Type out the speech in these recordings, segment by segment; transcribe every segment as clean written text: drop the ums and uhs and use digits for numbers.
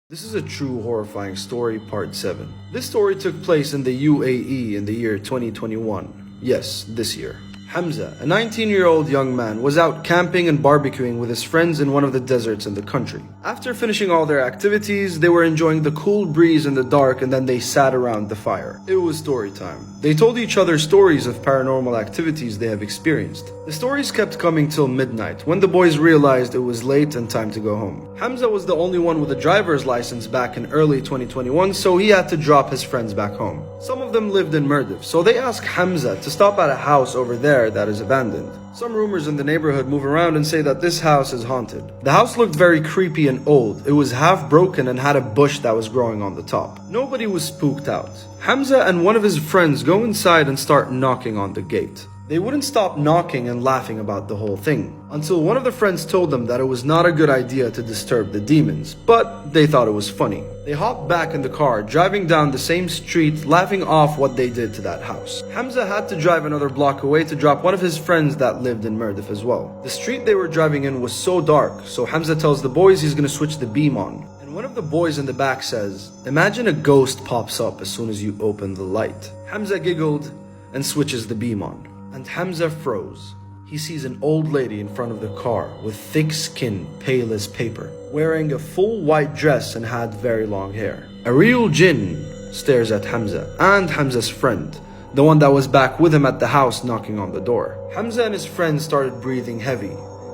This is a true horrifying story, part 7. This story took place in the UAE in the year 2021. Yes, this year. Hamza, a 19-year-old young man, was out camping and barbecuing with his friends in one of the deserts in the country. After finishing all their activities, they were enjoying the cool breeze in the dark, and then they sat around the fire. It was story time. They told each other stories of paranormal activities they have experienced. The stories kept coming till midnight, when the boys realized it was late and time to go home. Hamza was the only one with a driver's license back in early 2021, so he had to drop his friends back home. Some of them lived in Mirdif, so they asked Hamza to stop at a house over there that is abandoned. Some rumors in the neighborhood move around and say that this house is haunted. The house looked very creepy and old. It was half broken and had a bush that was growing on the top. Nobody was spooked out. Hamza and one of his friends go inside and start knocking on the gate. They wouldn't stop knocking and laughing about the whole thing, until one of the friends told them that it was not a good idea to disturb the demons, but they thought it was funny. They hopped back in the car, driving down the same street, laughing off what they did to that house. Hamza had to drive another block away to drop one of his friends that lived in Mirdif as well. The street they were driving in was so dark, so Hamza tells the boys he's gonna switch the beam on. And one of the boys in the back says, "Imagine a ghost pops up as soon as you open the light." Hamza giggled and switches the beam on. And Hamza froze. He sees an old lady in front of the car with thick skin, pale as paper, wearing a full white dress and had very long hair. A real jinn stares at Hamza and Hamza's friend, the one that was back with him at the house knocking on the door. Hamza and his friend started breathing heavy.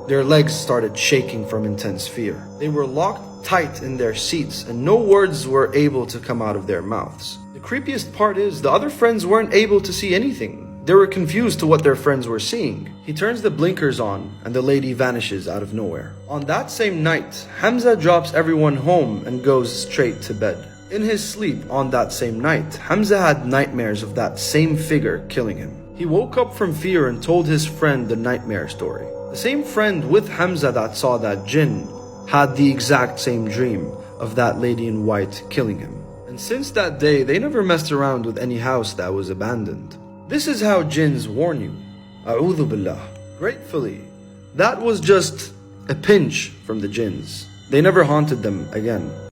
Their legs started shaking from intense fear. They were locked tight in their seats and no words were able to come out of their mouths. The creepiest part is the other friends weren't able to see anything. They were confused to what their friends were seeing. He turns the blinkers on and the lady vanishes out of nowhere. On that same night, Hamza drops everyone home and goes straight to bed. In his sleep on that same night, Hamza had nightmares of that same figure killing him. He woke up from fear and told his friend the nightmare story. The same friend with Hamza that saw that jinn had the exact same dream of that lady in white killing him. And since that day, they never messed around with any house that was abandoned. This is how jinns warn you. A'udhu billah. Gratefully, that was just a pinch from the jinns. They never haunted them again.